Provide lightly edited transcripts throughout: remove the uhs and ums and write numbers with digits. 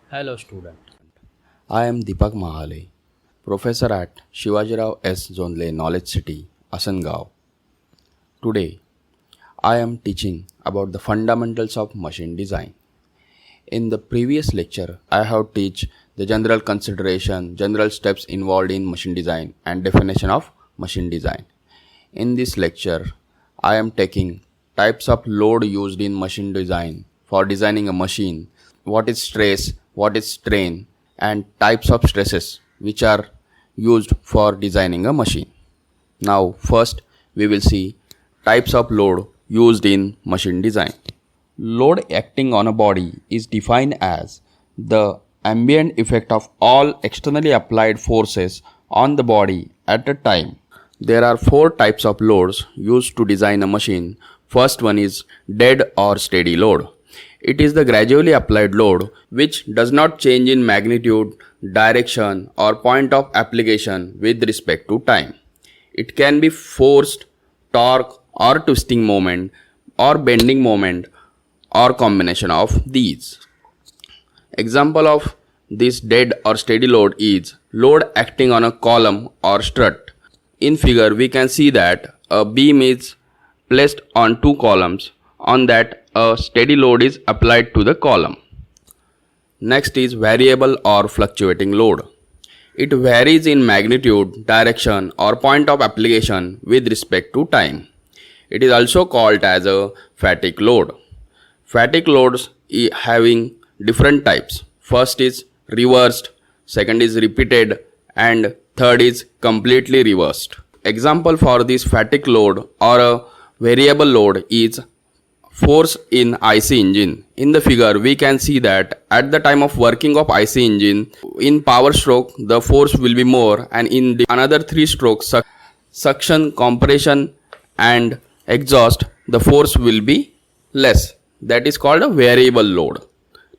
Hello, student. I am Deepak Mahale, professor at Shivajirao S. Zonle Knowledge City, Asangao. Today, I am teaching about the fundamentals of machine design. In the previous lecture, I have teach the general consideration, general steps involved in machine design and definition of machine design. In this lecture, I am taking types of load used in machine design for designing a machine, what is stress, what is strain, and types of stresses which are used for designing a machine. Now, first we will see types of load used in machine design. Load acting on a body is defined as the ambient effect of all externally applied forces on the body at a time. There are four types of loads used to design a machine. First one is dead or steady load. It is the gradually applied load which does not change in magnitude, direction, or point of application with respect to time. It can be forced, torque, or twisting moment, or bending moment, or combination of these. Example of this dead or steady load is load acting on a column or strut. In figure we can see that a beam is placed on two columns. On that a steady load is applied to the column. Next is variable or fluctuating load. It varies in magnitude, direction or point of application with respect to time. It is also called as a fatigue load. Fatigue loads having different types. First is reversed, second is repeated, and third is completely reversed. Example for this fatigue load or a variable load is force in IC engine. In the figure we can see that at the time of working of IC engine, in power stroke the force will be more, and in the another three strokes suction, compression and exhaust the force will be less. That is called a variable load.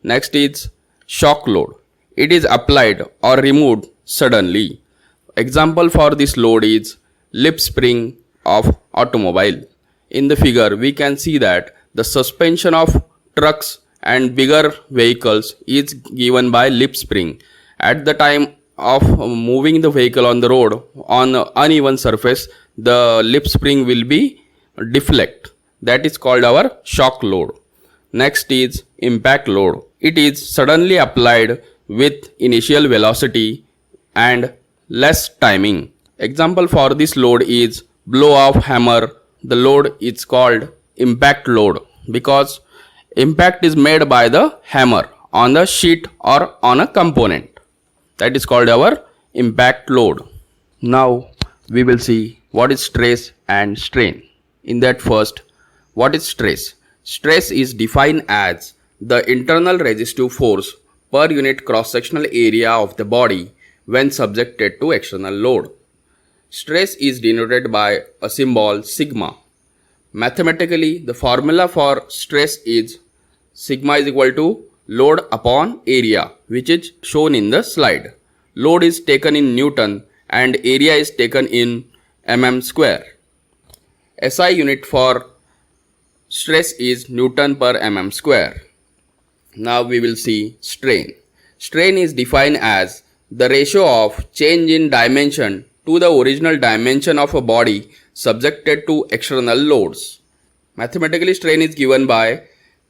Next is shock load. It is applied or removed suddenly. Example for this load is lip spring of automobile. In the figure we can see that the suspension of trucks and bigger vehicles is given by lip spring. At the time of moving the vehicle on the road on uneven surface, the lip spring will be deflect. That is called our shock load. Next is impact load. It is suddenly applied with initial velocity and less timing. Example for this load is blow off hammer. The load is called impact load because impact is made by the hammer on the sheet or on a component. That is called our impact load. Now we will see what is stress and strain. In that first, what is stress? Stress is defined as the internal resistive force per unit cross-sectional area of the body when subjected to external load. Stress is denoted by a symbol sigma. Mathematically, the formula for stress is sigma is equal to load upon area, which is shown in the slide. Load is taken in Newton and area is taken in mm square. SI unit for stress is Newton per mm square. Now we will see strain. Strain is defined as the ratio of change in dimension to the original dimension of a body subjected to external loads. Mathematically, strain is given by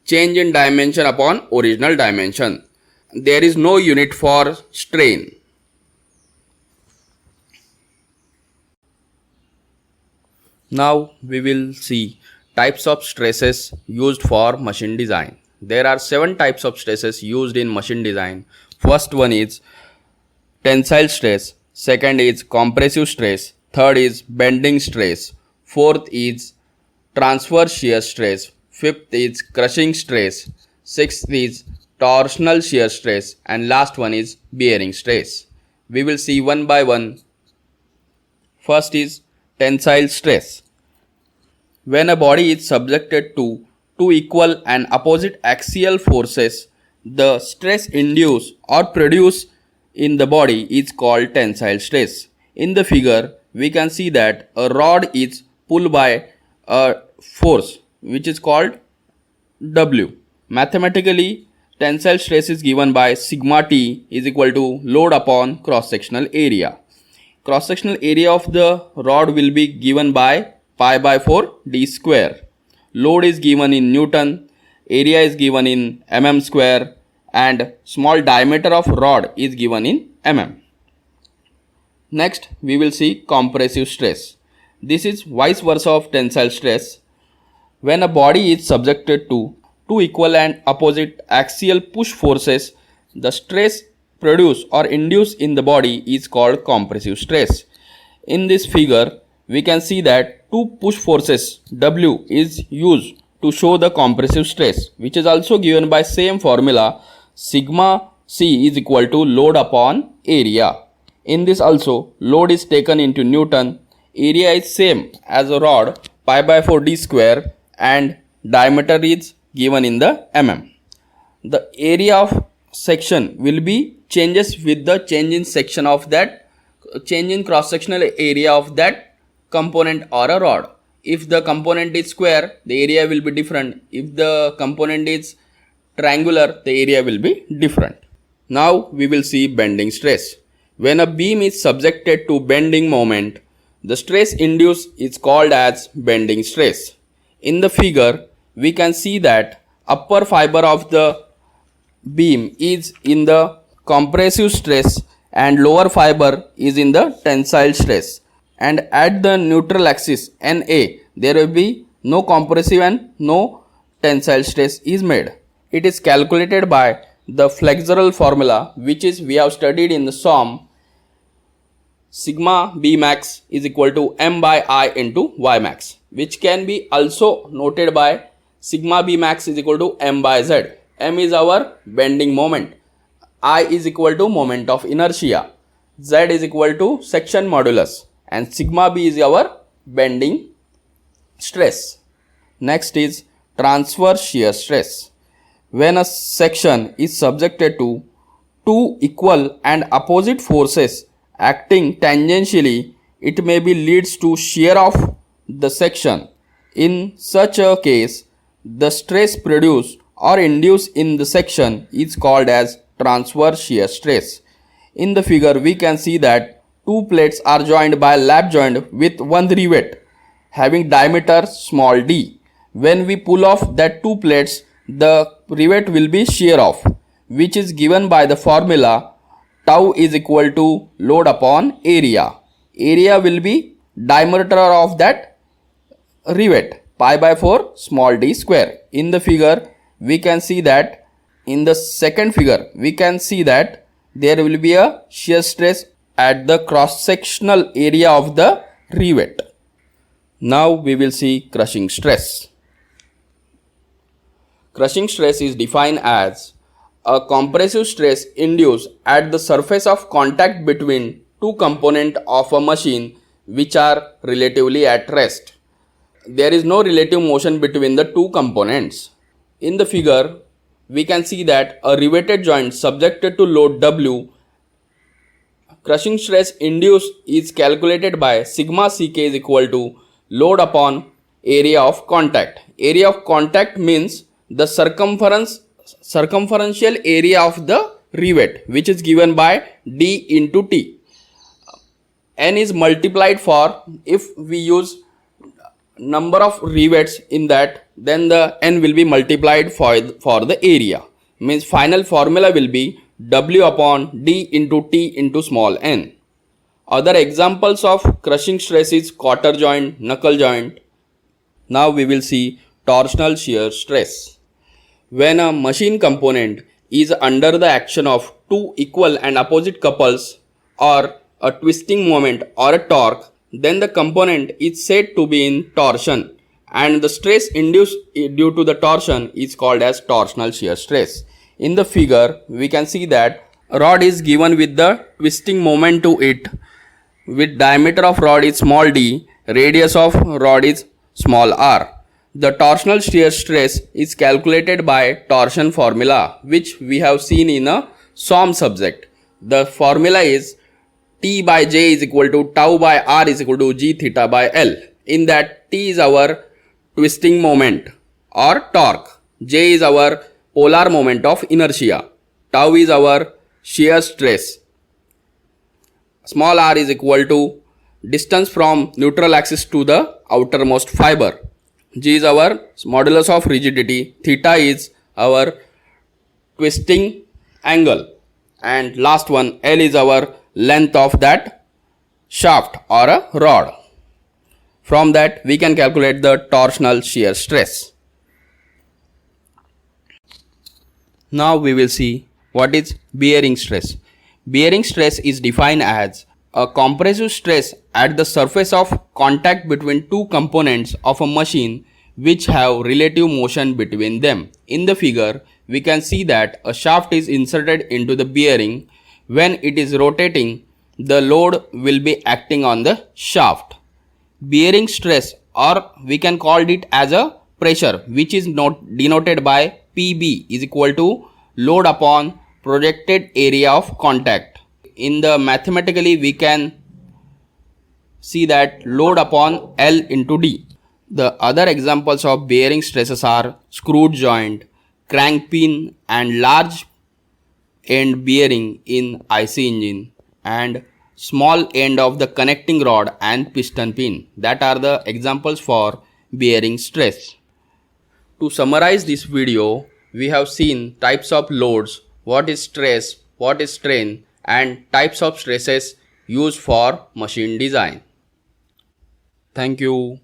change in dimension upon original dimension. There is no unit for strain. Now we will see types of stresses used for machine design. There are 7 types of stresses used in machine design. First one is tensile stress, second is compressive stress, third is bending stress, fourth is transverse shear stress, fifth is crushing stress, sixth is torsional shear stress, and last one is bearing stress. We will see one by one. First is tensile stress. When a body is subjected to two equal and opposite axial forces, the stress induced or produced in the body is called tensile stress. In the figure, we can see that a rod is pulled by a force which is called W. Mathematically, tensile stress is given by sigma T is equal to load upon cross-sectional area. Cross-sectional area of the rod will be given by pi by 4 d square. Load is given in Newton, area is given in mm square, and small diameter of rod is given in mm. Next, we will see compressive stress. This is vice versa of tensile stress. When a body is subjected to two equal and opposite axial push forces, the stress produced or induced in the body is called compressive stress. In this figure, we can see that two push forces W is used to show the compressive stress, which is also given by same formula sigma C is equal to load upon area. In this also, load is taken into Newton, area is same as a rod pi by 4 d square, and diameter is given in the mm. The area of section will be changes with the change in section of that, change in cross sectional area of that component or a rod. If the component is square, the area will be different. If the component is triangular, the area will be different. Now we will see bending stress. When a beam is subjected to bending moment, the stress induced is called as bending stress. In the figure, we can see that upper fiber of the beam is in the compressive stress and lower fiber is in the tensile stress. And at the neutral axis NA, there will be no compressive and no tensile stress is made. It is calculated by the flexural formula, which is we have studied in the SOM. Sigma B max is equal to m by I into y max, which can be also noted by sigma B max is equal to m by z. M is our bending moment, I is equal to moment of inertia, z is equal to section modulus, and sigma B is our bending stress. Next is transverse shear stress. When a section is subjected to two equal and opposite forces acting tangentially, it may be leads to shear of the section. In such a case, the stress produced or induced in the section is called as transverse shear stress. In the figure, we can see that two plates are joined by lap joint with one rivet having diameter small d. When we pull off that two plates, the rivet will be shear off, which is given by the formula tau is equal to load upon area. Area will be diameter of that rivet, pi by 4 small d square. In the figure, we can see that in the second figure, we can see that there will be a shear stress at the cross sectional area of the rivet. Now we will see crushing stress. Crushing stress is defined as a compressive stress induced at the surface of contact between two components of a machine which are relatively at rest. There is no relative motion between the two components. In the figure, we can see that a riveted joint subjected to load W, crushing stress induced is calculated by sigma Ck is equal to load upon area of contact. Area of contact means the circumferential area of the rivet, which is given by d into t. N is multiplied for, if we use number of rivets in that, then the n will be multiplied for the area. Means final formula will be w upon d into t into small n. Other examples of crushing stress is quarter joint, knuckle joint. Now we will see torsional shear stress. When a machine component is under the action of two equal and opposite couples or a twisting moment or a torque, then the component is said to be in torsion, and the stress induced due to the torsion is called as torsional shear stress. In the figure, we can see that a rod is given with the twisting moment to it, with diameter of rod is small d, radius of rod is small r. The torsional shear stress is calculated by torsion formula, which we have seen in a SOM subject. The formula is T by J is equal to tau by R is equal to G theta by L. In that, T is our twisting moment or torque, J is our polar moment of inertia. Tau is our shear stress. Small r is equal to distance from neutral axis to the outermost fiber. G is our modulus of rigidity. Theta is our twisting angle. And last one, L is our length of that shaft or a rod. From that we can calculate the torsional shear stress. Now we will see what is bearing stress. Bearing stress is defined as a compressive stress at the surface of contact between two components of a machine which have relative motion between them. In the figure, we can see that a shaft is inserted into the bearing. When it is rotating, the load will be acting on the shaft. Bearing stress, or we can call it as a pressure, which is denoted by PB, is equal to load upon projected area of contact. In the mathematically we can see that load upon L into D. The other examples of bearing stresses are screw joint, crank pin and large end bearing in IC engine, and small end of the connecting rod and piston pin. That are the examples for bearing stress. To summarize this video, we have seen types of loads, what is stress, what is strain, and types of stresses used for machine design. Thank you.